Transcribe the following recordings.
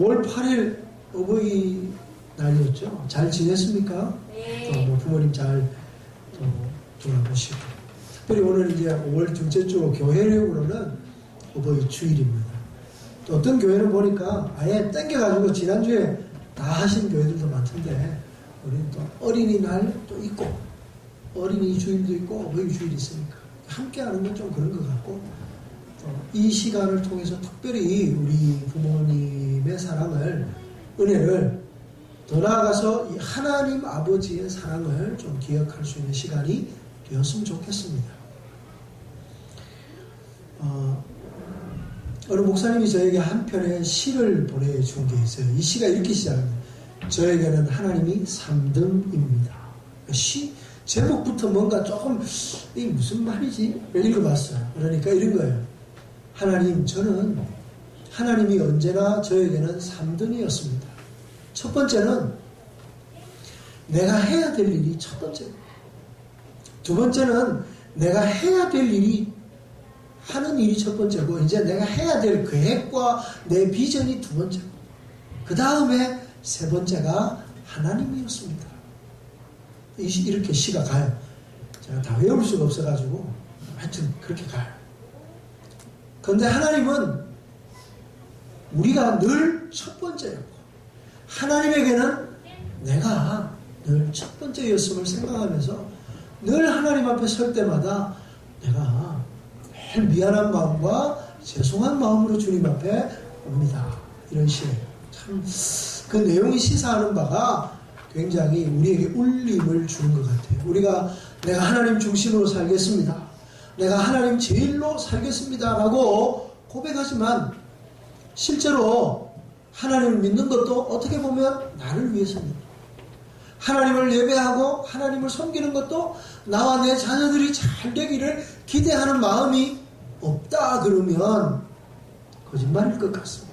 5월 8일 어버이날이었죠. 잘 지냈습니까? 네. 부모님 잘 돌아보시고. 특별히 오늘 이제 5월 둘째 주 교회력으로는 어버이 주일입니다. 또 어떤 교회는 보니까 아예 땡겨가지고 지난주에 다 하신 교회들도 많던데, 우리는 또 어린이날 또 있고, 어린이 주일도 있고, 어버이 주일이 있으니까 함께 하는 건 좀 그런 것 같고, 이 시간을 통해서 특별히 우리 부모님의 사랑을, 은혜를, 더 나아가서 이 하나님 아버지의 사랑을 좀 기억할 수 있는 시간이 되었으면 좋겠습니다. 어느 목사님이 저에게 한 편의 시를 보내준 게 있어요. 이 시가 이렇게 시작합니다. 저에게는 하나님이 3등입니다. 시 제목부터 뭔가 조금 이 무슨 말이지? 읽어봤어요. 그러니까 이런 거예요. 하나님, 저는 하나님이 언제나 저에게는 3등이었습니다. 첫 번째는 내가 해야 될 일이 첫 번째고, 두 번째는 내가 해야 될 일이, 하는 일이 첫 번째고, 이제 내가 해야 될 계획과 내 비전이 두 번째고, 그 다음에 세 번째가 하나님이었습니다. 이렇게 시가 가요. 제가 다 외울 수가 없어가지고 하여튼 그렇게 가요. 그런데 하나님은 우리가 늘 첫 번째였고, 하나님에게는 내가 늘 첫 번째였음을 생각하면서 늘 하나님 앞에 설 때마다 내가 매일 미안한 마음과 죄송한 마음으로 주님 앞에 옵니다. 이런 시예요. 참 그 내용이 시사하는 바가 굉장히 우리에게 울림을 주는 것 같아요. 우리가 내가 하나님 중심으로 살겠습니다, 내가 하나님 제일로 살겠습니다 라고 고백하지만 실제로 하나님을 믿는 것도 어떻게 보면 나를 위해서입니다. 하나님을 예배하고 하나님을 섬기는 것도 나와 내 자녀들이 잘 되기를 기대하는 마음이 없다 그러면 거짓말일 것 같습니다.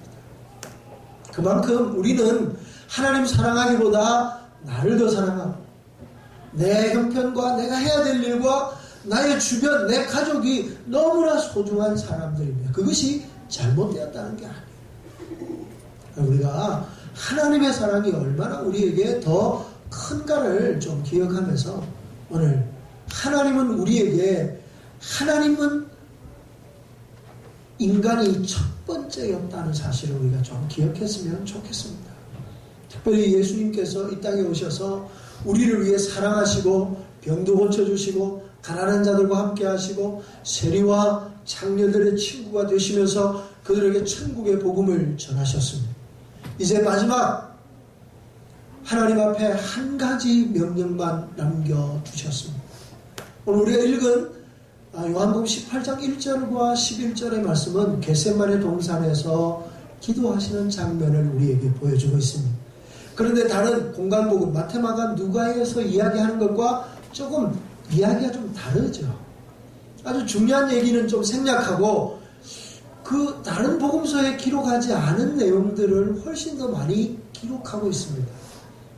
그만큼 우리는 하나님 사랑하기보다 나를 더 사랑하고, 내 형편과 내가 해야 될 일과 나의 주변, 내 가족이 너무나 소중한 사람들입니다. 그것이 잘못되었다는 게 아니에요. 우리가 하나님의 사랑이 얼마나 우리에게 더 큰가를 좀 기억하면서, 오늘 하나님은 우리에게, 하나님은 인간이 첫 번째였다는 사실을 우리가 좀 기억했으면 좋겠습니다. 특별히 예수님께서 이 땅에 오셔서 우리를 위해 사랑하시고, 병도 고쳐주시고, 가난한 자들과 함께 하시고, 세리와 장녀들의 친구가 되시면서 그들에게 천국의 복음을 전하셨습니다. 이제 마지막 하나님 앞에 한 가지 명령만 남겨두셨습니다. 오늘 우리가 읽은 요한복음 18장 1절과 11절의 말씀은 겟세마네 동산에서 기도하시는 장면을 우리에게 보여주고 있습니다. 그런데 다른 공간복음 마태, 마가, 누가에서 이야기하는 것과 조금 이야기가 좀 다르죠. 아주 중요한 얘기는 좀 생략하고 그 다른 복음서에 기록하지 않은 내용들을 훨씬 더 많이 기록하고 있습니다.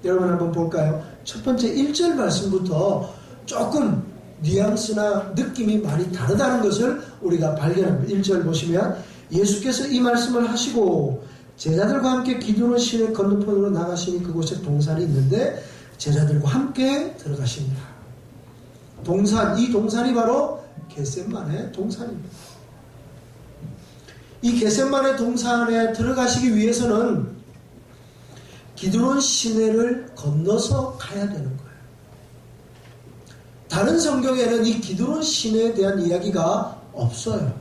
여러분 한번 볼까요? 첫 번째 1절 말씀부터 조금 뉘앙스나 느낌이 많이 다르다는 것을 우리가 발견합니다. 1절 보시면 예수께서 이 말씀을 하시고 제자들과 함께 기드론 시내 건너편으로 나가시니 그곳에 동산이 있는데 제자들과 함께 들어가십니다. 동산, 이 동산이 바로 겟세마네 동산입니다. 이 겟세마네 동산에 들어가시기 위해서는 기드론 시내를 건너서 가야 되는 거예요. 다른 성경에는 이 기드론 시내에 대한 이야기가 없어요.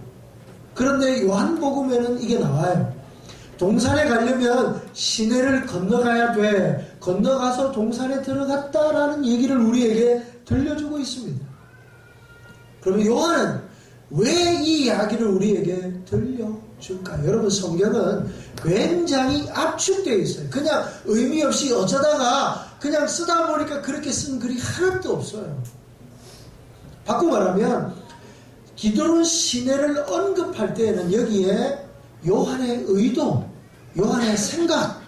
그런데 요한복음에는 이게 나와요. 동산에 가려면 시내를 건너가야 돼. 건너가서 동산에 들어갔다라는 얘기를 우리에게 들려주고 있습니다. 그러면 요한은 왜 이 이야기를 우리에게 들려줄까요? 여러분, 성경은 굉장히 압축되어 있어요. 그냥 의미 없이 어쩌다가 그냥 쓰다 보니까 그렇게 쓴 글이 하나도 없어요. 바꿔 말하면 기드론 시내를 언급할 때에는 여기에 요한의 의도, 요한의 생각,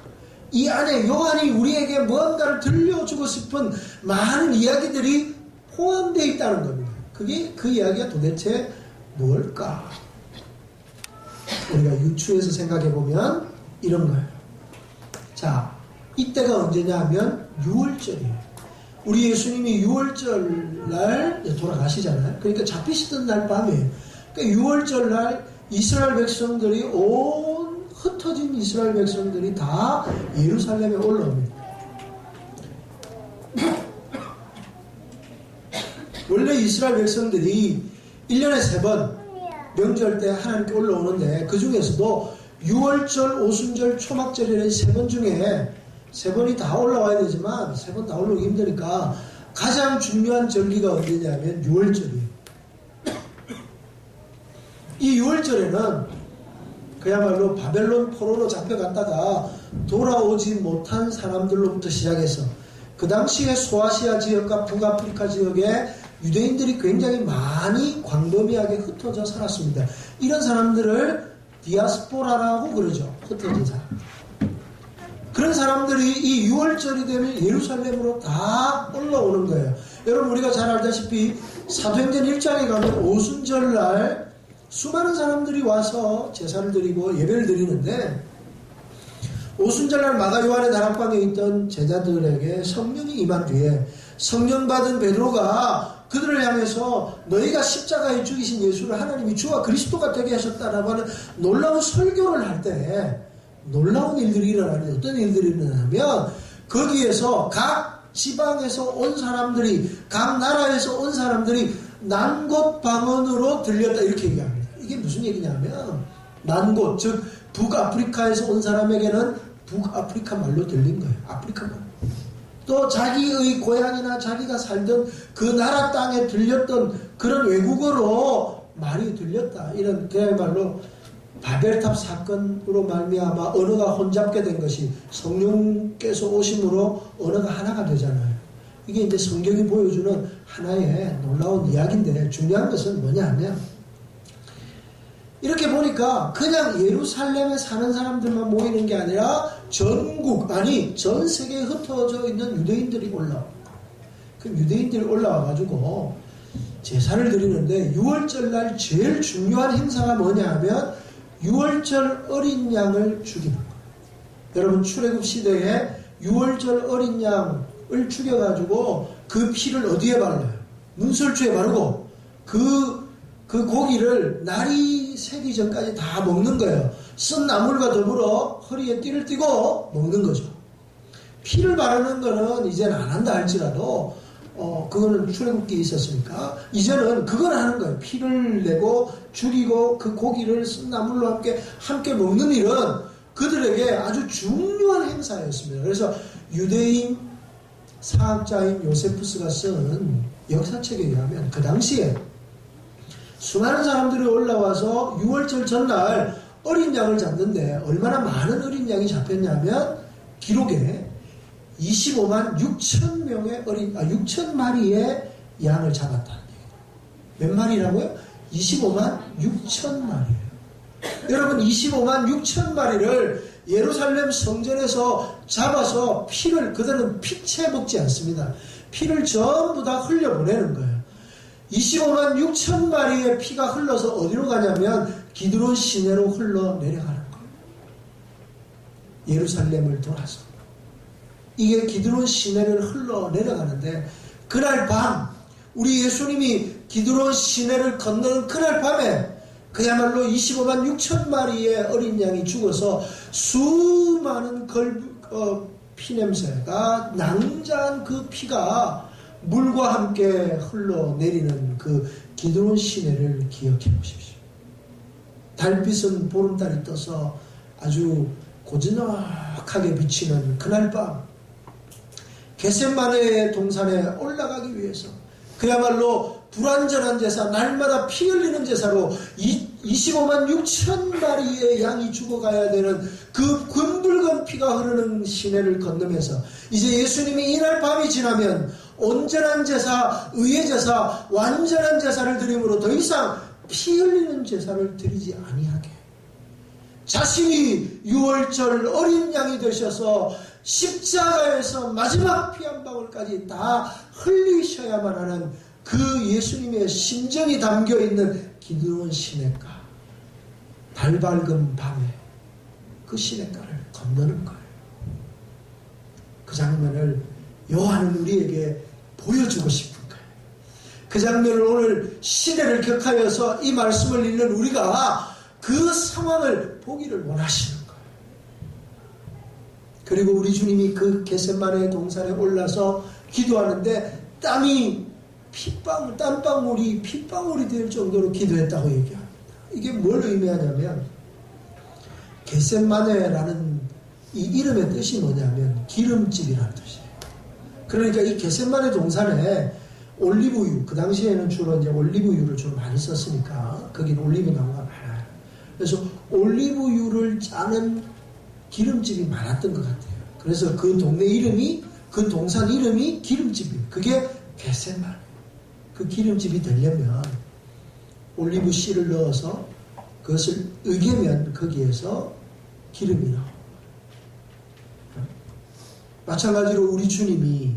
이 안에 요한이 우리에게 무언가를 들려주고 싶은 많은 이야기들이 포함되어 있다는 겁니다. 그게 그 이야기가 도대체 뭘까? 우리가 유추해서 생각해 보면 이런 거예요. 이때가 언제냐 하면 6월절이에요. 우리 예수님이 6월절 날 돌아가시잖아요. 그러니까 잡히시던 날 밤이에요. 그러니까 6월절 날 이스라엘 백성들이 흩어진 이스라엘 백성들이 다 예루살렘에 올라옵니다. 원래 이스라엘 백성들이 1년에 3번 명절 때 하나님께 올라오는데 그 중에서도 6월절, 오순절, 초막절이라는 3번 중에 3번이 다 올라와야 되지만 3번 다 올라오기 힘드니까 가장 중요한 절기가 언제냐면 6월절이에요. 이 6월절에는 그야말로 바벨론 포로로 잡혀갔다가 돌아오지 못한 사람들로부터 시작해서 그 당시에 소아시아 지역과 북아프리카 지역에 유대인들이 굉장히 많이 광범위하게 흩어져 살았습니다. 이런 사람들을 디아스포라라고 그러죠. 흩어진 사람. 그런 사람들이 이 6월절이 되면 예루살렘으로 다 올라오는 거예요. 여러분 우리가 잘 알다시피 사도행전 1장에 가면 오순절날 수많은 사람들이 와서 제사를 드리고 예배를 드리는데 오순절날 마가 요한의 다락방에 있던 제자들에게 성령이 임한 뒤에 성령 받은 베드로가 그들을 향해서 너희가 십자가에 죽이신 예수를 하나님이 주와 그리스도가 되게 하셨다라고 하는 놀라운 설교를 할 때 놀라운 일들이 일어나는데 어떤 일들이 일어나냐면 거기에서 각 지방에서 온 사람들이 각 나라에서 온 사람들이 난곳 방언으로 들렸다 이렇게 얘기합니다. 이게 무슨 얘기냐면 난곳 즉 북아프리카에서 온 사람에게는 북아프리카 말로 들린 거예요. 아프리카 말. 또 자기의 고향이나 자기가 살던 그 나라 땅에 들렸던 그런 외국어로 말이 들렸다. 이런 그야말로 바벨탑 사건으로 말미암아 언어가 혼잡게 된 것이 성령께서 오심으로 언어가 하나가 되잖아요. 이게 이제 성경이 보여주는 하나의 놀라운 이야기인데 중요한 것은 뭐냐 하면 이렇게 보니까 그냥 예루살렘에 사는 사람들만 모이는 게 아니라 전국 아니 전 세계에 흩어져 있는 유대인들이 올라옵니다. 그 유대인들이 올라와가지고 제사를 드리는데 6월절 날 제일 중요한 행사가 뭐냐 하면 6월절 어린 양을 죽이는 거예요. 여러분 출애굽 시대에 6월절 어린 양을 죽여가지고 그 피를 어디에 발라요? 문설주에 바르고 그 고기를 날이 새기 전까지 다 먹는 거예요. 쓴 나물과 더불어 허리에 띠를 띠고 먹는 거죠. 피를 바르는 거는 이제는 안 한다 할지라도 그거는 출애굽기에 있었으니까 이제는 그걸 하는 거예요. 피를 내고 죽이고 그 고기를 쓴 나물로 함께 먹는 일은 그들에게 아주 중요한 행사였습니다. 그래서 유대인 사학자인 요세푸스가 쓴 역사책에 의하면 그 당시에 수많은 사람들이 올라와서 6월절 전날 어린 양을 잡는데 얼마나 많은 어린 양이 잡혔냐면 기록에 25만 6천 명의 6천 마리의 양을 잡았다는 얘기예요. 몇 마리라고요? 25만 6천 마리예요. 여러분 25만 6천 마리를 예루살렘 성전에서 잡아서 피를 그들은 피채 먹지 않습니다. 피를 전부 다 흘려보내는 거예요. 25만 6천 마리의 피가 흘러서 어디로 가냐면 기드론 시내로 흘러내려가는 거예요. 예루살렘을 돌아서. 이게 기드론 시내를 흘러내려가는데 그날 밤 우리 예수님이 기드론 시내를 건너는 그날 밤에 그야말로 25만 6천 마리의 어린 양이 죽어서 수많은 피냄새가 낭자한 그 피가 물과 함께 흘러내리는 그 기드론 시내를 기억해 보십시오. 달빛은 보름달이 떠서 아주 고즈넉하게 비치는 그날 밤 겟세마네 동산에 올라가기 위해서 그야말로 불완전한 제사, 날마다 피 흘리는 제사로 25만 6천 마리의 양이 죽어가야 되는 그 굵은 피가 흐르는 시내를 건너면서 이제 예수님이 이날 밤이 지나면 온전한 제사, 의의 제사, 완전한 제사를 드림으로 더 이상 피 흘리는 제사를 드리지 아니하게 자신이 6월절 어린 양이 되셔서 십자가에서 마지막 피 한 방울까지 다 흘리셔야만 하는 그 예수님의 심정이 담겨있는 기드론 시냇가 달 밝은 밤에 그 시냇가를 건너는 거예요. 그 장면을 요한은 우리에게 보여주고 싶은 거예요. 그 장면을 오늘 시대를 격하여서 이 말씀을 읽는 우리가 그 상황을 보기를 원하시는 거예요. 그리고 우리 주님이 그 겟세마네 동산에 올라서 기도하는데 땀방울이 핏방울이 될 정도로 기도했다고 얘기합니다. 이게 뭘 의미하냐면 겟세마네라는 이 이름의 뜻이 뭐냐면 기름집이라는 뜻이에요. 그러니까 이 겟세마네 동산에 올리브유, 그 당시에는 주로 이제 올리브유를 좀 많이 썼으니까 거기는 올리브 나무가 많아요. 그래서 올리브유를 짜는 기름집이 많았던 것 같아요. 그래서 그 동네 이름이, 그 동산 이름이 기름집이에요. 그게 겟세마네. 그 기름집이 되려면 올리브 씨를 넣어서 그것을 으개면 거기에서 기름이 나옵니다. 마찬가지로 우리 주님이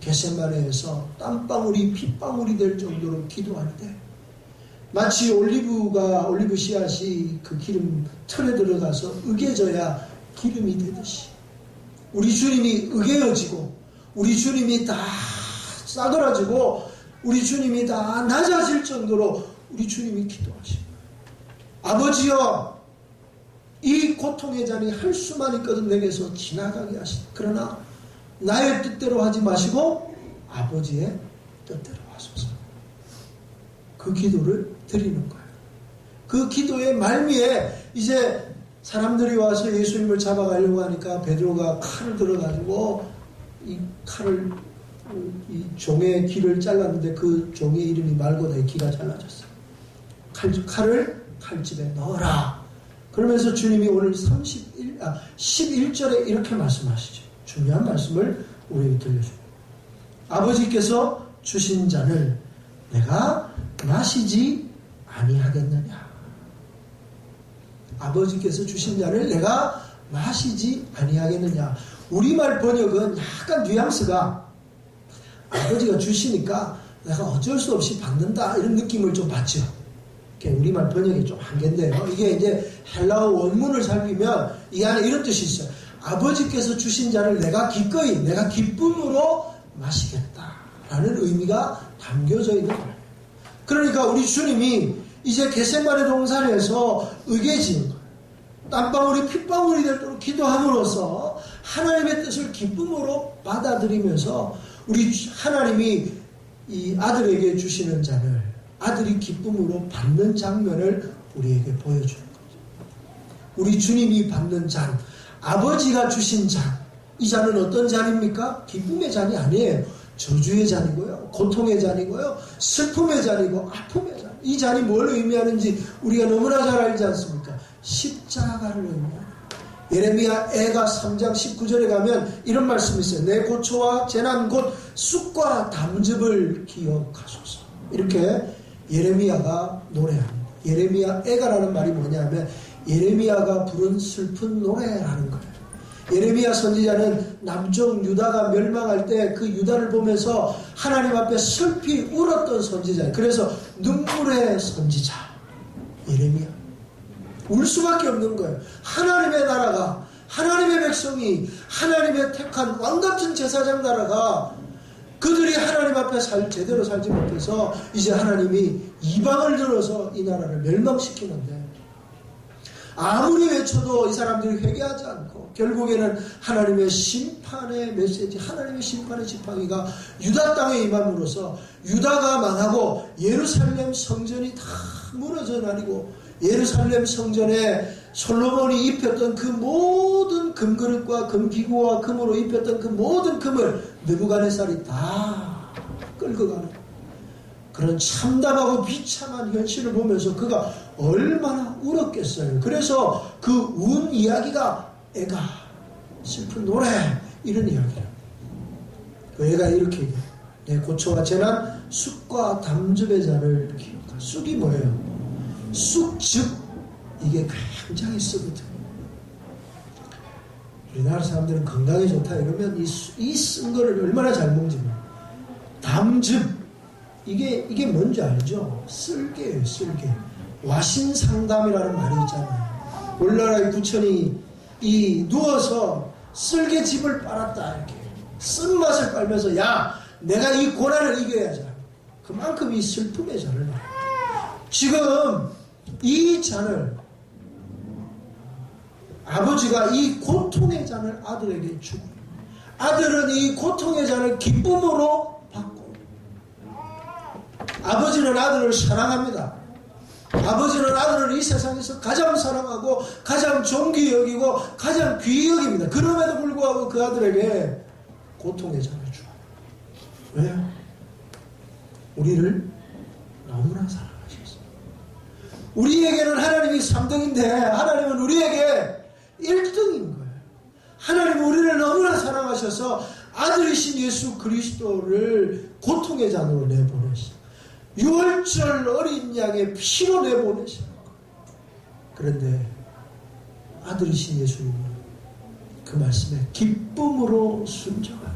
겟세마네에서 땀방울이 핏방울이 될 정도로 기도하는데 마치 올리브 씨앗이 그 기름 틀에 들어가서 으개져야 기름이 되듯이 우리 주님이 으개어지고 우리 주님이 다 싸그라지고 우리 주님이 다 낮아질 정도로 우리 주님이 기도하십니다. 아버지여, 이 고통의 잔이 할 수만 있거든 내게서 지나가게 하시다. 그러나 나의 뜻대로 하지 마시고 아버지의 뜻대로 하소서. 그 기도를 드리는 거예요. 그 기도의 말미에 이제 사람들이 와서 예수님을 잡아가려고 하니까 베드로가 칼을 들어가지고 이 칼을 이 종의 귀를 잘랐는데 그 종의 이름이 말고다의 귀가 잘라졌어요. 칼을 칼집에 넣어라. 그러면서 주님이 오늘 11절에 이렇게 말씀하시죠. 중요한 말씀을 우리에게 들려줍니다. 아버지께서 주신 잔을 내가 마시지 아니하겠느냐. 아버지께서 주신 잔을 내가 마시지 아니하겠느냐. 우리말 번역은 약간 뉘앙스가 아버지가 주시니까 내가 어쩔 수 없이 받는다 이런 느낌을 좀 받죠. 우리말 번역이 좀 한계인데요. 이게 이제 헬라어 원문을 살피면 이 안에 이런 뜻이 있어요. 아버지께서 주신 잔을 내가 기꺼이, 내가 기쁨으로 마시겠다라는 의미가 담겨져 있는 거예요. 그러니까 우리 주님이 이제 겟세마네 동산에서 으개진 거예요. 땀방울이 핏방울이 되도록 기도함으로써 하나님의 뜻을 기쁨으로 받아들이면서 우리 하나님이 이 아들에게 주시는 잔을 아들이 기쁨으로 받는 장면을 우리에게 보여주는 거죠. 우리 주님이 받는 잔, 아버지가 주신 잔, 이 잔은 어떤 잔입니까? 기쁨의 잔이 아니에요. 저주의 잔이고요, 고통의 잔이고요, 슬픔의 잔이고 아픔의 잔. 이 잔이 뭘 의미하는지 우리가 너무나 잘 알지 않습니까? 십자가를 의미합니다. 예레미야 애가 3장 19절에 가면 이런 말씀이 있어요. 내 고초와 재난 곧 쑥과 담즙을 기억하소서. 이렇게 예레미야가 노래합니다. 예레미야 애가라는 말이 뭐냐면 예레미야가 부른 슬픈 노래라는 거예요. 예레미야 선지자는 남쪽 유다가 멸망할 때 그 유다를 보면서 하나님 앞에 슬피 울었던 선지자예요. 그래서 눈물의 선지자 예레미야. 울 수밖에 없는 거예요. 하나님의 나라가, 하나님의 백성이, 하나님의 택한 왕같은 제사장 나라가 그들이 하나님 앞에 제대로 살지 못해서 이제 하나님이 이방을 들어서 이 나라를 멸망시키는데 아무리 외쳐도 이 사람들이 회개하지 않고 결국에는 하나님의 심판의 메시지, 하나님의 심판의 지팡이가 유다 땅에 임함으로써 유다가 망하고 예루살렘 성전이 다 무너져 나리고 예루살렘 성전에 솔로몬이 입혔던 그 모든 금그릇과 금기구와 금으로 입혔던 그 모든 금을 느부갓네살이 다 끌고 가는 그런 참담하고 비참한 현실을 보면서 그가 얼마나 울었겠어요. 그래서 그 운 이야기가 애가 슬픈 노래 이런 이야기예요. 그 애가 이렇게 얘기해요. 내 고초와 재난 쑥과 담즙의 잔을 기억하. 쑥이 뭐예요? 쑥즙. 이게 굉장히 쓰거든요. 우리나라 사람들은 건강에 좋다 이러면 이 쓴 거를 얼마나 잘 먹는지 몰라요. 담즙. 이게 뭔지 알죠? 쓸개예요, 쓸개. 와신상담이라는 말이 있잖아요. 오늘나라의 부처이 누워서 쓸개즙을 빨았다 이렇게. 쓴맛을 빨면서 야 내가 이 고난을 이겨야지. 그만큼 이 슬픔의 잔을 지금 이 잔을 아버지가 이 고통의 잔을 아들에게 주고 아들은 이 고통의 잔을 기쁨으로 받고 아버지는 아들을 사랑합니다. 아버지는 아들을 이 세상에서 가장 사랑하고 가장 존귀 여기고 가장 귀히 여깁니다. 그럼에도 불구하고 그 아들에게 고통의 잔을 줘요. 왜요? 우리를 너무나 사랑하셨어요. 우리에게는 하나님이 3등인데 하나님은 우리에게 1등인 거예요. 하나님은 우리를 너무나 사랑하셔서 아들이신 예수 그리스도를 고통의 잔으로 내보내셨어요. 6월절 어린 양의 피로 내보내셨어요. 그런데 아들이신 예수님은 그 말씀에 기쁨으로 순종합니다.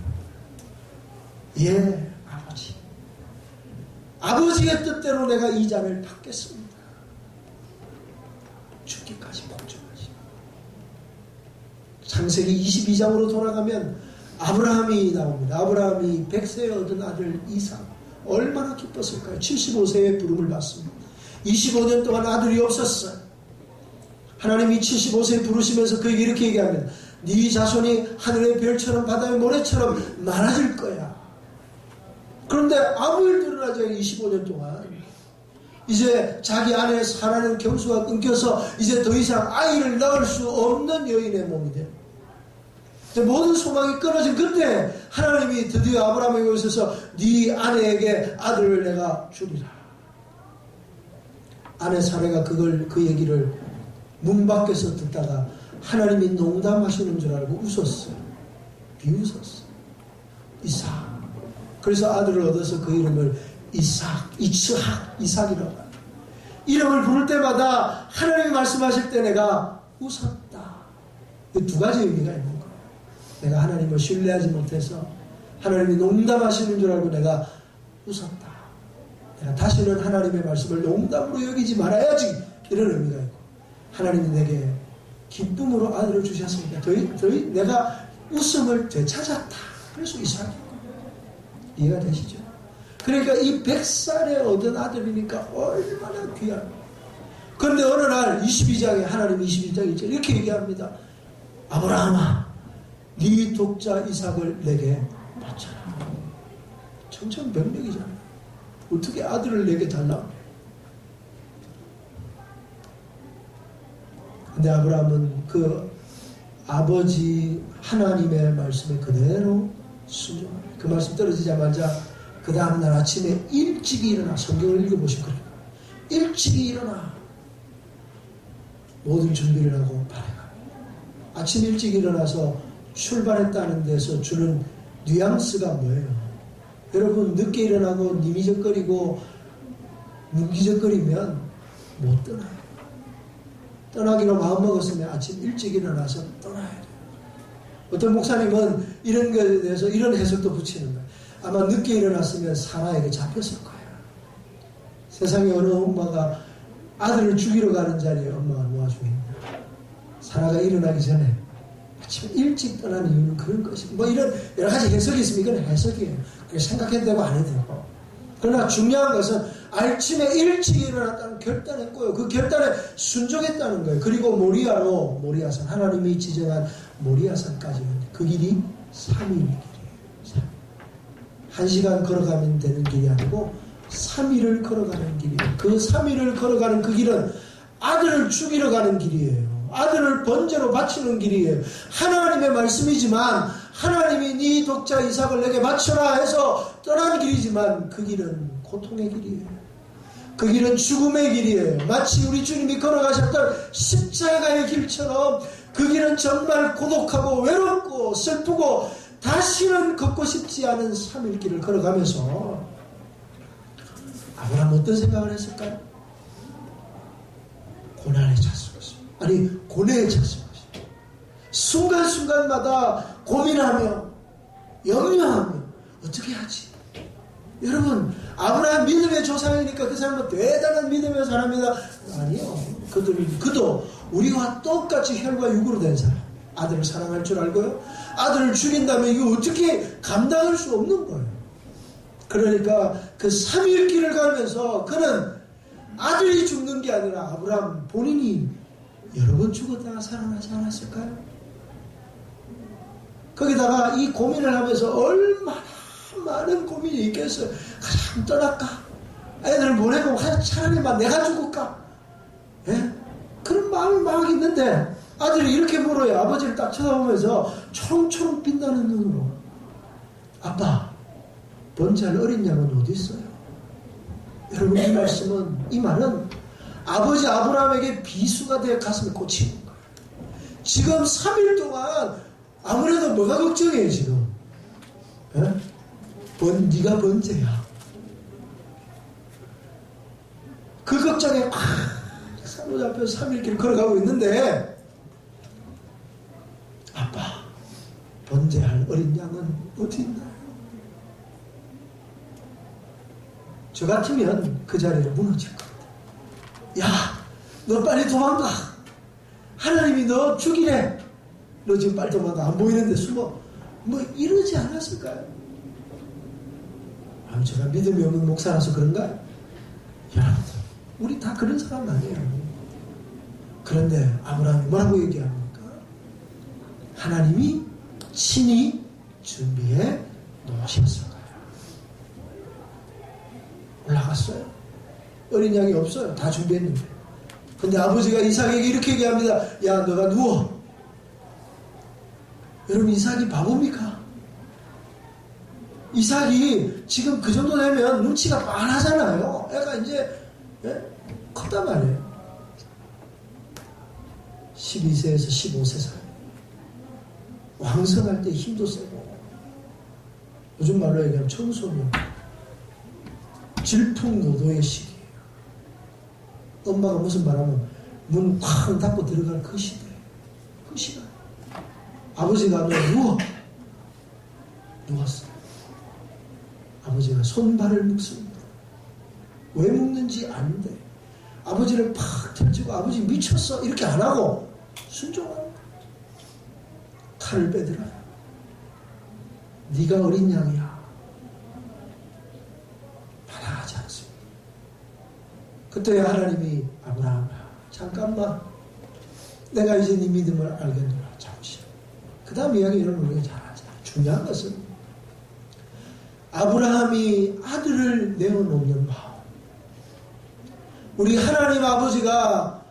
예, 아버지. 아버지의 뜻대로 내가 이 잔을 받겠습니다. 죽기까지 복종하시고. 창세기 22장으로 돌아가면 아브라함이 나옵니다. 아브라함이 100세에 얻은 아들 이삭. 얼마나 기뻤을까요? 75세에 부름을 받습니다. 25년 동안 아들이 없었어요. 하나님이 75세에 부르시면서 그에게 이렇게 얘기합니다. 네 자손이 하늘의 별처럼 바다의 모래처럼 많아질 거야. 그런데 아무 일도 일어나지 않은 25년 동안 이제 자기 아내 사라는 경수가 끊겨서 이제 더 이상 아이를 낳을 수 없는 여인의 몸이 돼요. 모든 소망이 끊어진 그때 하나님이 드디어 아브라함에게 오셔서 네 아내에게 아들을 내가 주리라. 아내 사라가 그 얘기를 문 밖에서 듣다가 하나님이 농담하시는 줄 알고 웃었어요. 비웃었어요. 이삭. 그래서 아들을 얻어서 그 이름을 이삭이라고 합니다. 이름을 부를 때마다 하나님이 말씀하실 때 내가 웃었다. 두 가지 의미가 있는 거예요. 내가 하나님을 신뢰하지 못해서 하나님이 농담하시는 줄 알고 내가 웃었다. 내가 다시는 하나님의 말씀을 농담으로 여기지 말아야지. 이런 의미가 있고 하나님이 내게 기쁨으로 아들을 주셨으니까 내가 웃음을 되찾았다. 그래서 이삭이 이해가 되시죠? 그러니까 이 100살에 얻은 아들이니까 얼마나 귀한. 그런데 어느 날 22장에 하나님 22장에 이렇게 얘기합니다. 아브라함아 네 독자 이삭을 내게 바쳐라. 청천벽력이잖아. 어떻게 아들을 내게 달라? 근데 아브라함은 그 아버지 하나님의 말씀에 그대로 순종합니다. 그 말씀 떨어지자마자 그 다음날 아침에 일찍이 일어나 성경을 읽어보시고 그래요. 일찍이 일어나 모든 준비를 하고 발행합니다. 아침 일찍 일어나서 출발했다는 데서 주는 뉘앙스가 뭐예요? 여러분 늦게 일어나고 니미적거리고 문기적거리면 못 떠나요. 떠나기로 마음먹었으면 아침 일찍 일어나서 떠나야 돼요. 어떤 목사님은 이런 것에 대해서 이런 해석도 붙이는 거예요. 아마 늦게 일어났으면 사라에게 잡혔을 거예요. 세상에 어느 엄마가 아들을 죽이러 가는 자리에 엄마가 놓아주고 있는 사라가 일어나기 전에 아침 일찍 떠나는 이유는 그런 것이 뭐 이런 여러 가지 해석이 있으면 이건 해석이에요. 그게 생각해도 되고 안 해도 되고. 그러나 중요한 것은 아침에 일찍 일어났다는 결단했고요. 그 결단에 순종했다는 거예요. 그리고 모리아산 하나님이 지정한 모리아산까지 그 길이 3일 길이에요. 1시간 걸어가면 되는 길이 아니고 3일을 걸어가는 길이에요. 그 3일을 걸어가는 그 길은 아들을 죽이러 가는 길이에요. 아들을 번제로 바치는 길이에요. 하나님의 말씀이지만 하나님이 네 독자 이삭을 내게 바쳐라 해서 떠난 길이지만 그 길은 고통의 길이에요. 그 길은 죽음의 길이에요. 마치 우리 주님이 걸어가셨던 십자가의 길처럼 그 길은 정말 고독하고 외롭고 슬프고 다시는 걷고 싶지 않은 3일 길을 걸어가면서 아브라함 어떤 생각을 했을까요? 고난에 찼을 것입니다. 아니 고뇌에 찼을 것입니다. 순간순간마다 고민하며 염려하며 어떻게 하지? 여러분 아브라함 믿음의 조상이니까 그 사람은 대단한 믿음의 사람이다. 아니요. 그도 우리와 똑같이 혈과 육으로 된 사람. 아들을 사랑할 줄 알고요. 아들을 죽인다면 이거 어떻게 감당할 수 없는 거예요. 그러니까 그 3일길을 가면서 그는 아들이 죽는 게 아니라 아브라함 본인이 여러 번 죽었다가 살아나지 않았을까요? 거기다가 이 고민을 하면서 얼마나 많은 고민이 있겠어요. 그냥 떠날까? 애들을 보내고 차라리 내가 죽을까? 예? 그런 마음이 막 있는데 아들이 이렇게 물어요. 아버지를 딱 쳐다보면서 초롱초롱 빛나는 눈으로 아빠, 번제할 어린 양은 어디 있어요? 여러분 이 말은 아버지 아브라함에게 비수가 되어 가슴에 꽂히는 거예요. 지금 3일 동안 아무래도 뭐가 걱정이에요 지금? 예? 네가 번제야. 그 걱정에 막 사로잡혀서 3일길 걸어가고 있는데 아빠, 번제할 어린 양은 어디 있나요? 저 같으면 그 자리에 무너질 겁니다. 야, 너 빨리 도망가. 하나님이 너 죽이래. 너 지금 빨리 도망가. 안 보이는데 숨어. 뭐 이러지 않았을까요? 제가 믿음이 없는 목사라서 그런가요? 여러분, 우리 다 그런 사람 아니에요. 그런데 아브라함이 뭐라고 얘기합니까? 하나님이 친히 준비해 놓으셨을 거예요. 올라갔어요. 어린 양이 없어요. 다 준비했는데. 근데 아버지가 이삭에게 이렇게 얘기합니다. 야, 너가 누워. 여러분, 이삭이 바보입니까? 이삭이 지금 그 정도 되면 눈치가 빤하잖아요. 애가 이제 컸단 말이에요. 12세에서 15세 사이. 왕성할 때 힘도 세고, 요즘 말로 얘기하면 청소년, 질풍노도의 시기예요. 엄마가 무슨 말하면 문 쾅 닫고 들어갈 그 시대, 그 시간. 아버지가 누워. 누웠어요. 아버지가 손발을 묶습니다. 왜 묶는지 아는데 아버지를 팍 펼치고 아버지 미쳤어 이렇게 안 하고 순종합니다. 칼을 빼들어요. 네가 어린 양이야. 받아가지 않습니다. 그때 하나님이 아브라함아, 잠깐만, 내가 이제 네 믿음을 알겠노라. 잠시. 그 다음 이야기 이런 우리가 잘 하자. 중요한 것은 아브라함이 아들을 내어놓는 마음. 우리 하나님 아버지가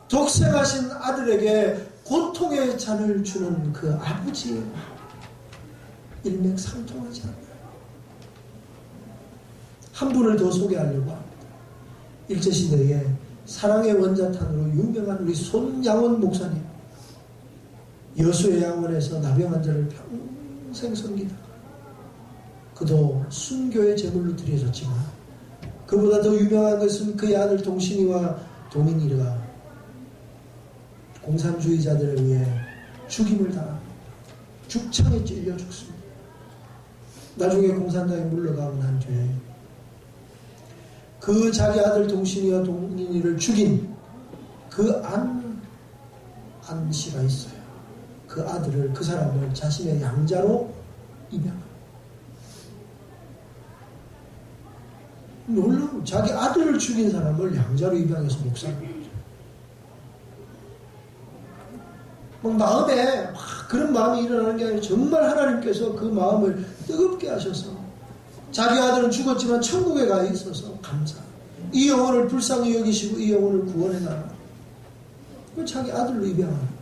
독생하신 아들에게 고통의 잔을 주는 그 아버지의 마음. 일맥상통하지 않나요? 한 분을 더 소개하려고 합니다. 일제시대에 사랑의 원자탄으로 유명한 우리 손양원 목사님. 여수의 양원에서 나병 환자를 평생 섬기다가 그도 순교의 제물로 드려졌지만 그보다 더 유명한 것은 그의 아들 동신이와 동인이가 공산주의자들에 의해 죽임을 당합니다. 죽창에 찔려 죽습니다. 나중에 공산당에 물러가고 난 뒤에 그 자기 아들 동신이와 동인이를 죽인 그 안씨가 있어요. 그 아들을, 그 사람을 자신의 양자로 입양합니다. 놀라운, 자기 아들을 죽인 사람을 양자로 입양해서 목사합니다. 막 마음에 막 그런 마음이 일어나는 게 아니라 정말 하나님께서 그 마음을 뜨겁게 하셔서 자기 아들은 죽었지만 천국에 가 있어서 감사. 이 영혼을 불쌍히 여기시고 이 영혼을 구원해달라. 자기 아들로 입양하는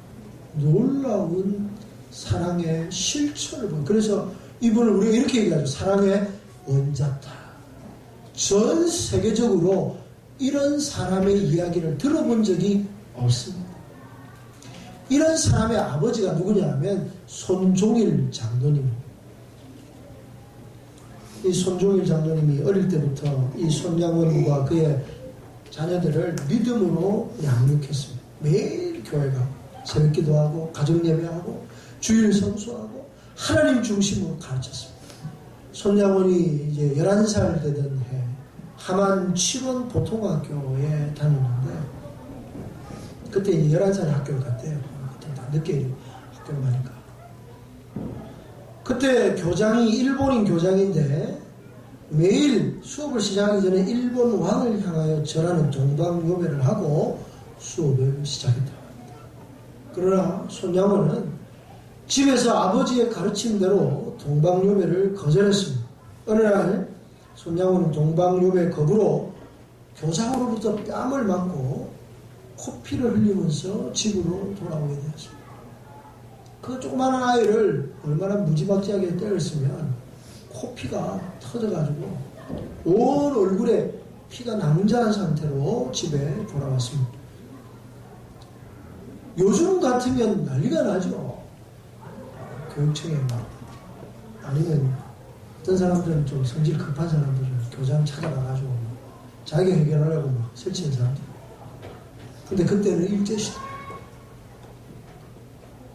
놀라운 사랑의 실천을 보여요. 그래서 이분을 우리가 이렇게 얘기하죠. 사랑의 원자타. 전 세계적으로 이런 사람의 이야기를 들어본 적이 없습니다. 이런 사람의 아버지가 누구냐 하면 손종일 장로님입니다. 이 손종일 장로님이 어릴 때부터 이 손양원과 그의 자녀들을 믿음으로 양육했습니다. 매일 교회 가고 새벽 기도하고 가정 예배하고 주일 성수하고 하나님 중심으로 가르쳤습니다. 손양원이 이제 11살 되던 해 하만 7원 보통학교에 다녔는데 그때 이제 11살 학교를 갔대요. 그때 다 늦게 학교 그런 말인가. 그때 교장이 일본인 교장인데 매일 수업을 시작하기 전에 일본 왕을 향하여 절하는 동방요배를 하고 수업을 시작했다. 그러나 손양원은 집에서 아버지의 가르침대로 동방요배를 거절했습니다. 어느 날 손양원은 동방요배 거부로 교장으로부터 뺨을 맞고 코피를 흘리면서 집으로 돌아오게 되었습니다. 그 조그마한 아이를 얼마나 무지막지하게 때렸으면 코피가 터져가지고 온 얼굴에 피가 낭자한 상태로 집에 돌아왔습니다. 요즘 같으면 난리가 나죠. 교육청에 막 아니면 어떤 사람들은 좀 성질 급한 사람들은 교장 찾아가가지고 자기가 해결하려고 막 설치는 사람들. 근데 그때는 일제시대.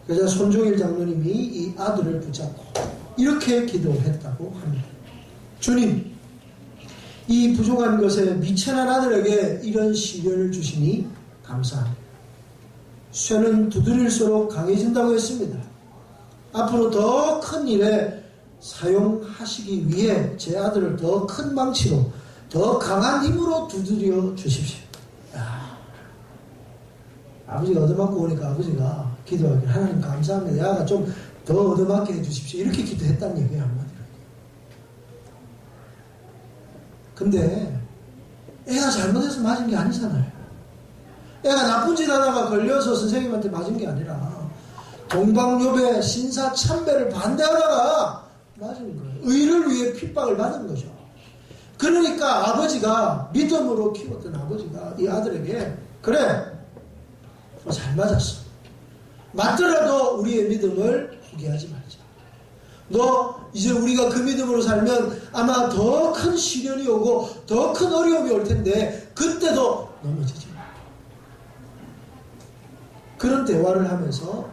그래서 손종일 장로님이 이 아들을 붙잡고 이렇게 기도했다고 합니다. 주님, 이 부족한 것에 미천한 아들에게 이런 시련을 주시니 감사합니다. 쇠는 두드릴수록 강해진다고 했습니다. 앞으로 더 큰 일에 사용하시기 위해 제 아들을 더 큰 망치로 더 강한 힘으로 두드려 주십시오. 아버지가 얻어맞고 오니까 아버지가 기도하길 하나님 감사합니다. 야가 좀 더 얻어맞게 해주십시오. 이렇게 기도했다는 얘기예요. 한마디로. 근데 애가 잘못해서 맞은 게 아니잖아요. 애가 나쁜 짓 하다가 걸려서 선생님한테 맞은 게 아니라 동방요배 신사참배를 반대하다가 맞은 거예요. 의를 위해 핍박을 받은 거죠. 그러니까 아버지가 믿음으로 키웠던 아버지가 이 아들에게 그래 잘 맞았어. 맞더라도 우리의 믿음을 포기하지 말자. 너 이제 우리가 그 믿음으로 살면 아마 더 큰 시련이 오고 더 큰 어려움이 올 텐데 그때도 넘어지지 마. 그런 대화를 하면서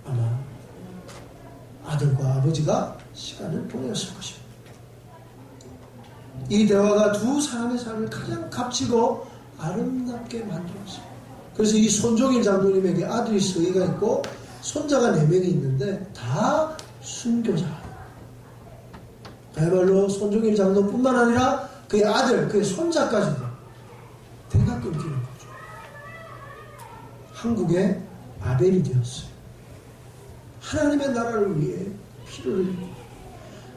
아마 아들과 아버지가 시간을 보냈을 것입니다. 이 대화가 두 사람의 삶을 가장 값지고 아름답게 만들었습니다. 그래서 이 손종일 장로님에게 아들이 서희가 있고 손자가 4명이 있는데 다 순교자. 그야말로 손종일 장로뿐만 아니라 그의 아들, 그의 손자까지도 대가 끊기는 거죠. 한국의 아벨이 되었어요. 하나님의 나라를 위해 피를 흘리고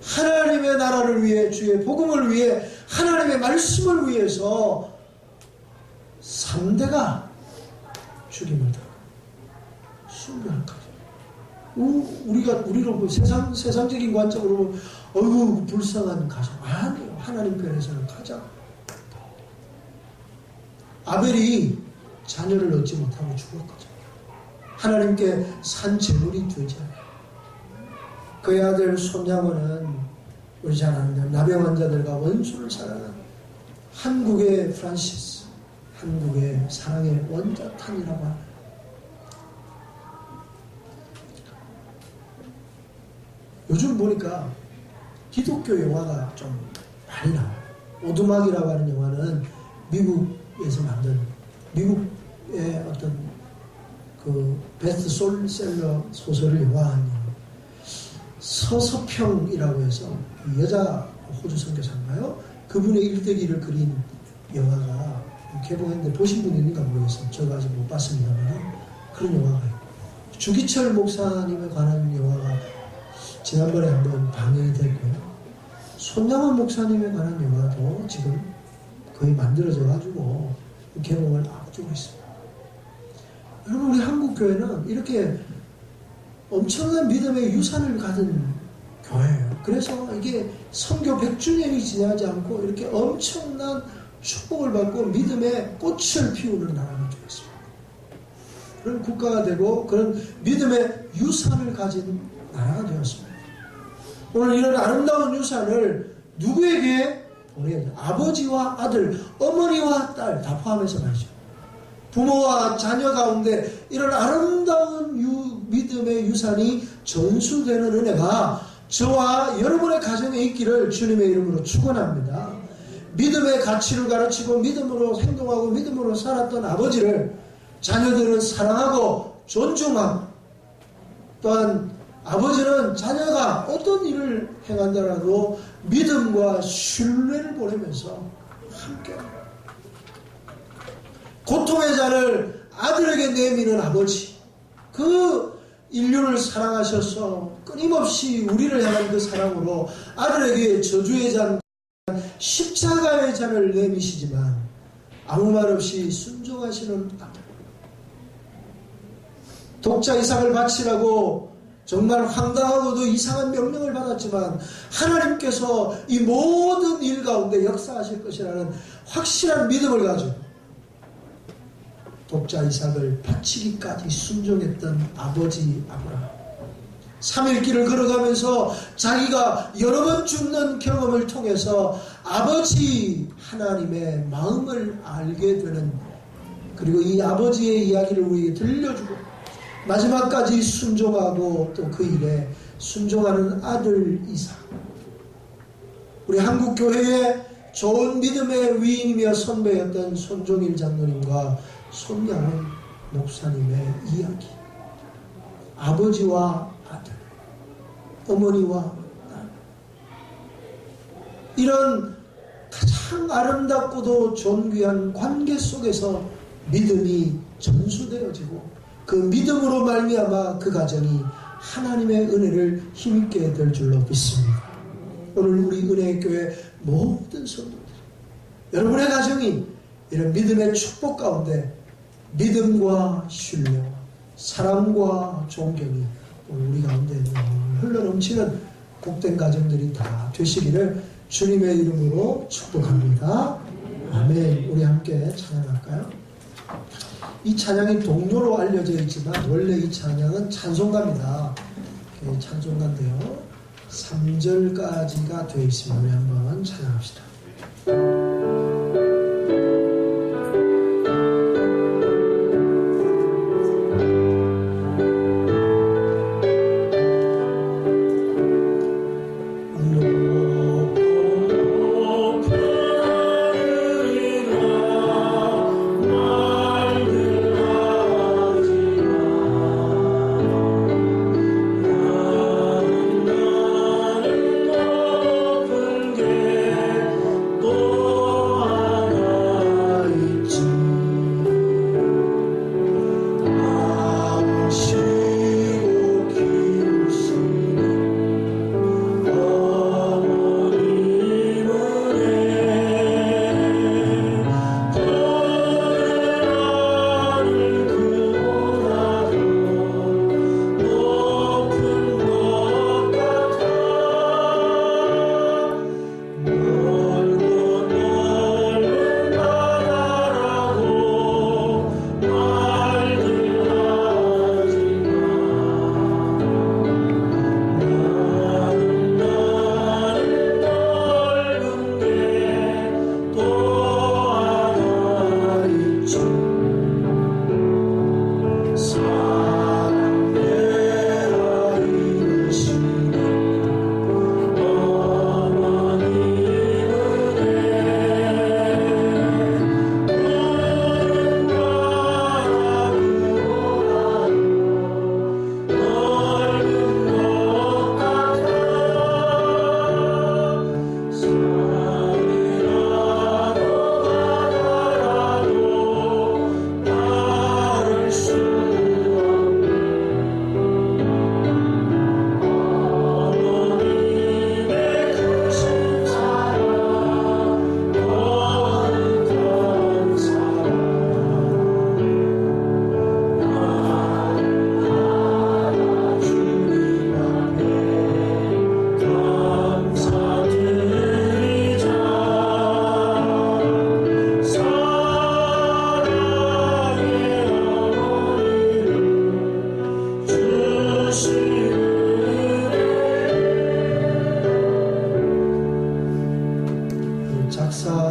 하나님의 나라를 위해 주의 복음을 위해 하나님의 말씀을 위해서 3대가 죽임을 당하고 순교한까지. 우리로 세상적인 관점으로 보면 어이구 불쌍한 가정. 아니요. 하나님 편에서는 가장 아벨이 자녀를 얻지 못하고 죽었거든요. 하나님께 산 제물이 되지 않아요. 그의 아들 손양원은 우리 잘 아는 나병 환자들과 원수를 사랑하는 한국의 프란시스, 한국의 사랑의 원자탄이라고 하는 요즘 보니까 기독교 영화가 좀 많이 나와요. 오두막이라고 하는 영화는 미국에서 만든 미국의 어떤 그 베스트셀러 소설을 영화한 영화. 서서평이라고 해서 여자 호주 선교사인가요? 그분의 일대기를 그린 영화가 개봉했는데 보신 분 있는가 모르겠어요. 제가 아직 못 봤습니다만 그런 영화가 있고 주기철 목사님에 관한 영화가 지난번에 한번 방영이 됐고요. 손양원 목사님에 관한 영화도 지금 거의 만들어져 가지고 개봉을 앞두고 있습니다. 여러분 우리 한국교회는 이렇게 엄청난 믿음의 유산을 가진 교회예요. 그래서 이게 선교 100주년이 지나지 않고 이렇게 엄청난 축복을 받고 믿음의 꽃을 피우는 나라가 되었습니다. 그런 국가가 되고 그런 믿음의 유산을 가진 나라가 되었습니다. 오늘 이런 아름다운 유산을 누구에게 보내야 돼요? 아버지와 아들, 어머니와 딸 다 포함해서 말이죠. 부모와 자녀 가운데 이런 아름다운 믿음의 유산이 전수되는 은혜가 저와 여러분의 가정에 있기를 주님의 이름으로 축원합니다. 믿음의 가치를 가르치고 믿음으로 행동하고 믿음으로 살았던 아버지를 자녀들은 사랑하고 존중하고 또한 아버지는 자녀가 어떤 일을 행한다라도 믿음과 신뢰를 보내면서 함께 고통의 잔을 아들에게 내미는 아버지, 그 인류를 사랑하셔서 끊임없이 우리를 향한 그 사랑으로 아들에게 저주의 잔, 십자가의 잔을 내미시지만 아무 말 없이 순종하시는 아들. 독자 이삭을 바치라고 정말 황당하고도 이상한 명령을 받았지만 하나님께서 이 모든 일 가운데 역사하실 것이라는 확실한 믿음을 가지고 독자 이삭을 바치기까지 순종했던 아버지 아브라함. 3일 길을 걸어가면서 자기가 여러 번 죽는 경험을 통해서 아버지 하나님의 마음을 알게 되는, 그리고 이 아버지의 이야기를 우리에게 들려주고 마지막까지 순종하고 또 그 일에 순종하는 아들 이삭. 우리 한국교회의 좋은 믿음의 위인이며 선배였던 손종일 장로님과 손양은 목사님의 이야기. 아버지와 아들, 어머니와 딸. 이런 가장 아름답고도 존귀한 관계 속에서 믿음이 전수되어지고 그 믿음으로 말미암아 그 가정이 하나님의 은혜를 힘있게 될 줄로 믿습니다. 오늘 우리 은혜교회 모든 성도들, 여러분의 가정이 이런 믿음의 축복 가운데 믿음과 신뢰와 사랑과 존경이 우리 가운데 흘러넘치는 복된 가정들이 다 되시기를 주님의 이름으로 축복합니다. 아멘. 우리 함께 찬양할까요? 이 찬양이 동료로 알려져 있지만 원래 이 찬양은 찬송가입니다. 찬송가인데요, 3절까지가 되어 있습니다. 우리 한번 찬양합시다.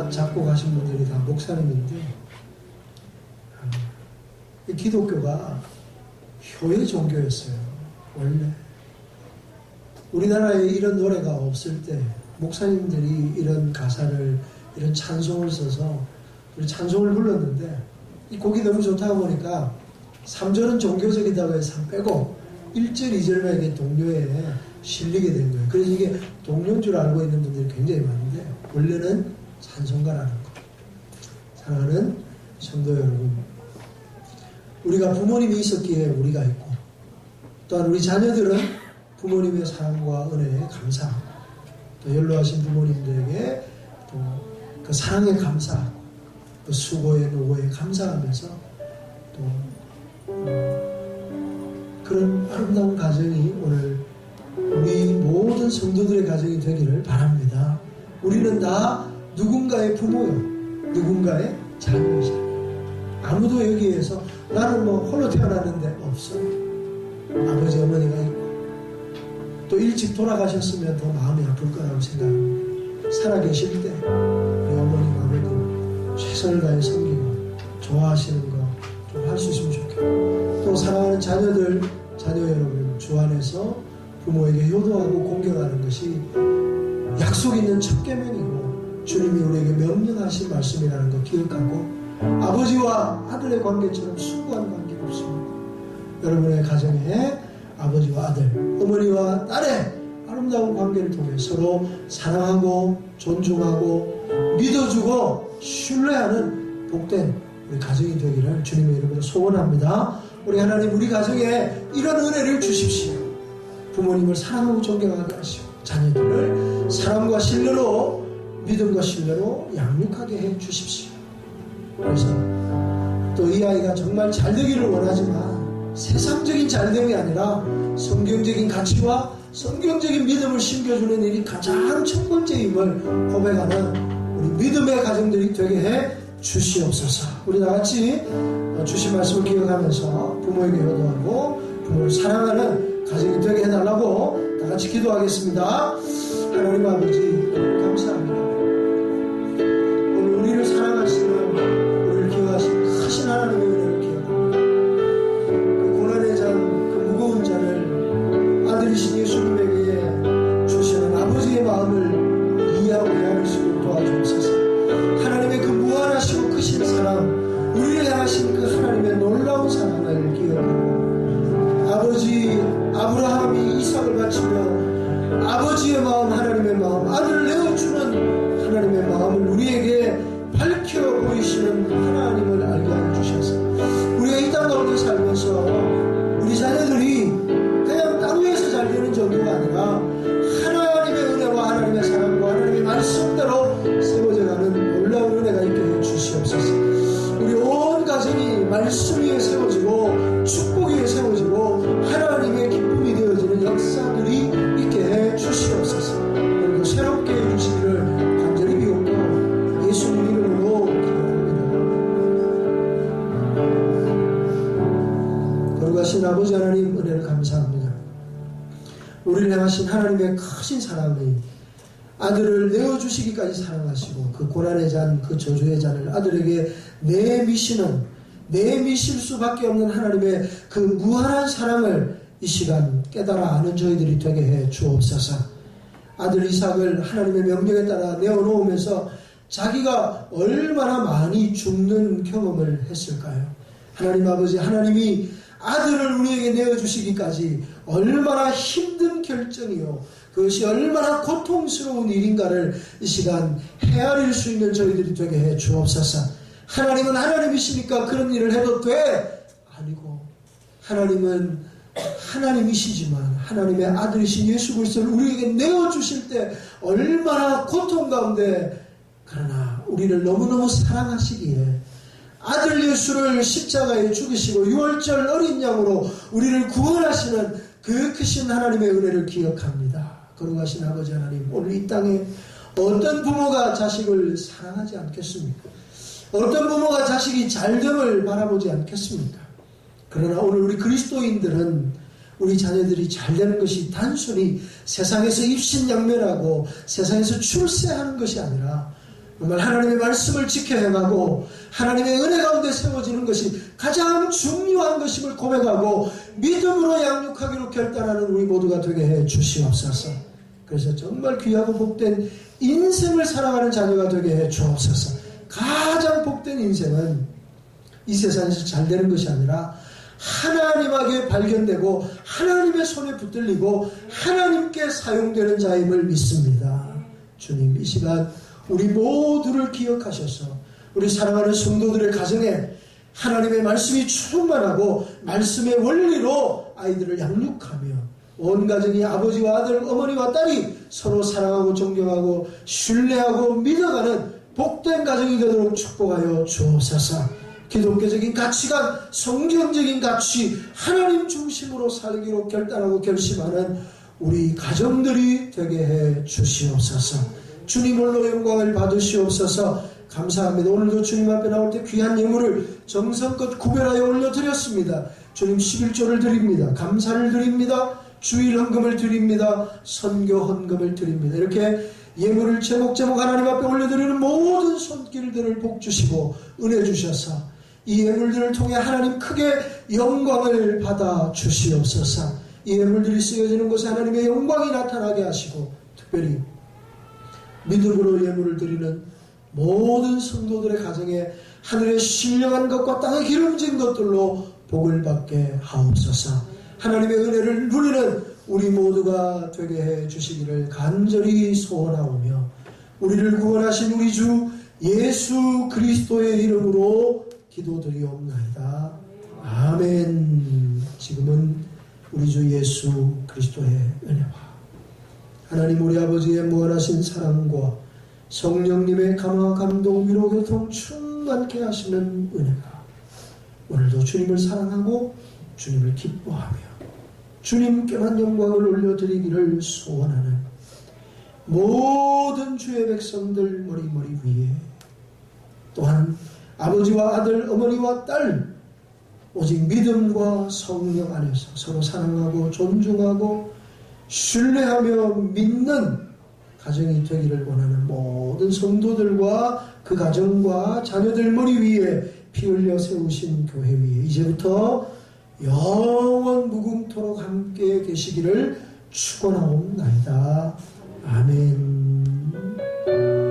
작곡하신 분들이 다 목사님인데, 기독교가 효의 종교였어요. 원래 우리나라에 이런 노래가 없을 때 목사님들이 이런 가사를, 이런 찬송을 써서 우리 찬송을 불렀는데, 이 곡이 너무 좋다고 보니까 3절은 종교적이다고 해서 빼고 1절, 2절만 이게 동료에 실리게 된 거예요. 그래서 이게 동료인 줄 알고 있는 분들이 굉장히 많은데 원래는 찬송가라는 거. 사랑하는 성도 여러분, 우리가 부모님이 있었기에 우리가 있고 또한 우리 자녀들은 부모님의 사랑과 은혜에 감사하고 또 연로하신 부모님들에게 또 그 사랑에 감사하고 또 수고에 노고에 감사하면서 또 그런 아름다운 가정이 오늘 우리 모든 성도들의 가정이 되기를 바랍니다. 우리는 다 누군가의 부모요, 누군가의 자녀이잖아요. 아무도 여기에서 나는 뭐 홀로 태어났는데 없어. 아버지 어머니가 있고 또 일찍 돌아가셨으면 더 마음이 아플 거라고 생각합니다. 살아계실 때 우리 어머님 아버님 최선을 다해 섬기고 좋아하시는 거 좀 할 수 있으면 좋겠고 또 사랑하는 자녀들, 자녀 여러분 주 안에서 부모에게 효도하고 공경하는 것이 약속 있는 첫 계명이고 주님이 우리에게 명령하신 말씀이라는 거 기억하고 아버지와 아들의 관계처럼 숭고한 관계가 없습니다. 여러분의 가정에 아버지와 아들, 어머니와 딸의 아름다운 관계를 통해 서로 사랑하고 존중하고 믿어주고 신뢰하는 복된 우리 가정이 되기를 주님의 이름으로 소원합니다. 우리 하나님 우리 가정에 이런 은혜를 주십시오. 부모님을 사랑하고 존경하게 하시고 자녀들을 사랑과 신뢰로 믿음과 신뢰로 양육하게 해 주십시오. 그래서 또 이 아이가 정말 잘 되기를 원하지만 세상적인 잘됨이 아니라 성경적인 가치와 성경적인 믿음을 심겨주는 일이 가장 첫 번째임을 고백하는 우리 믿음의 가정들이 되게 해 주시옵소서. 우리 다같이 주신 말씀을 기억하면서 부모에게 효도하고 부모를 사랑하는 가정이 되게 해달라고 다같이 기도하겠습니다. 하나님 아버지 감사합니다. 오늘 우리를 사랑하시는 우리를 기억하시는 크신 하나님의 은혜를 기억합니다. 그 고난의 잔, 그 무거운 잔을 아들이신 예수님에게 주시는 아버지의 마음을 이해하고 헤아릴 수 있도록 도와주옵소서. 하나님의 그 무한하시고 크신 사랑, 우리를 향하신 그 하나님의 놀라운 사랑을 기억하고 아버지 아브라함이 이삭을 바치며 아버지의 마음, 하나님의 마음, 아들을 내어주는 하나님의 마음을 우리에게 밝혀 보이시는 하나님을 알게 하여 주셔서 우리가 이 땅 가운데 살면서 우리 자녀들이 그냥 땅 위에서 잘 되는 정도가 아니라 하나님의 은혜와 하나님의 사랑과 하나님의 말씀대로 세워져가는 놀라운 은혜가 있게 해 주시옵소서. 우리 온 가정이 말씀 위에 세워지고 축복 위에 세워지고 하나님의 기쁨이 되어지는 역사들이 있게 해 주시옵소서. 그리고 새롭게 해주시기를 간절히 비옵고 예수님 이름으로 기도합니다. 거룩하신 아버지 하나님 은혜를 감사합니다. 우리를 향하신 하나님의 크신 사랑이 아들을 내어주시기까지 사랑하시고 그 고난의 잔, 그 저주의 잔을 아들에게 내미실 수밖에 없는 하나님의 그 무한한 사랑을 이 시간 깨달아 아는 저희들이 되게 해 주옵소서. 아들 이삭을 하나님의 명령에 따라 내어놓으면서 자기가 얼마나 많이 죽는 경험을 했을까요? 하나님 아버지, 하나님이 아들을 우리에게 내어주시기까지 얼마나 힘든 결정이요 그것이 얼마나 고통스러운 일인가를 이 시간 헤아릴 수 있는 저희들이 되게 해 주옵소서. 하나님은 하나님이시니까 그런 일을 해도 돼? 아니고 하나님은 하나님이시지만 하나님의 아들이신 예수 그리스도를 우리에게 내어주실 때 얼마나 고통 가운데 그러나 우리를 너무너무 사랑하시기에 아들 예수를 십자가에 죽이시고 유월절 어린 양으로 우리를 구원하시는 그 크신 하나님의 은혜를 기억합니다. 거룩하신 아버지 하나님, 오늘 이 땅에 어떤 부모가 자식을 사랑하지 않겠습니까? 어떤 부모가 자식이 잘됨을 바라보지 않겠습니까? 그러나 오늘 우리 그리스도인들은 우리 자녀들이 잘되는 것이 단순히 세상에서 입신양면하고 세상에서 출세하는 것이 아니라 정말 하나님의 말씀을 지켜 행하고 하나님의 은혜 가운데 세워지는 것이 가장 중요한 것임을 고백하고 믿음으로 양육하기로 결단하는 우리 모두가 되게 해 주시옵소서. 그래서 정말 귀하고 복된 인생을 살아가는 자녀가 되게 해 주옵소서. 가장 복된 인생은 이 세상에서 잘 되는 것이 아니라 하나님에게 발견되고 하나님의 손에 붙들리고 하나님께 사용되는 자임을 믿습니다. 주님, 이 시간 우리 모두를 기억하셔서 우리 사랑하는 성도들의 가정에 하나님의 말씀이 충만하고 말씀의 원리로 아이들을 양육하며 온 가정이 아버지와 아들, 어머니와 딸이 서로 사랑하고 존경하고 신뢰하고 믿어가는 복된 가정이 되도록 축복하여 주옵소서. 기독교적인 가치관, 성경적인 가치, 하나님 중심으로 살기로 결단하고 결심하는 우리 가정들이 되게 해 주시옵소서. 주님 홀로 영광을 받으시옵소서. 감사합니다. 오늘도 주님 앞에 나올 때 귀한 예물을 정성껏 구별하여 올려드렸습니다. 주님 11조를 드립니다. 감사를 드립니다. 주일 헌금을 드립니다. 선교 헌금을 드립니다. 이렇게 예물을 제목제목 하나님 앞에 올려드리는 모든 손길들을 복주시고 은혜 주셔서 이 예물들을 통해 하나님 크게 영광을 받아 주시옵소서. 이 예물들이 쓰여지는 곳에 하나님의 영광이 나타나게 하시고 특별히 믿음으로 예물을 드리는 모든 성도들의 가정에 하늘의 신령한 것과 땅의 기름진 것들로 복을 받게 하옵소서. 하나님의 은혜를 누리는 우리 모두가 되게 해 주시기를 간절히 소원하오며 우리를 구원하신 우리 주 예수 그리스도의 이름으로 기도드리옵나이다. 아멘. 지금은 우리 주 예수 그리스도의 은혜와 하나님 우리 아버지의 무한하신 사랑과 성령님의 감화 감동 위로 교통 충만케 하시는 은혜가 오늘도 주님을 사랑하고 주님을 기뻐하며 주님께만 영광을 올려드리기를 소원하는 모든 주의 백성들 머리머리 위에 또한 아버지와 아들, 어머니와 딸 오직 믿음과 성령 안에서 서로 사랑하고 존중하고 신뢰하며 믿는 가정이 되기를 원하는 모든 성도들과 그 가정과 자녀들 머리 위에 피 흘려 세우신 교회 위에 이제부터 영원 무궁토록 함께 계시기를 축원하옵나이다. 아멘.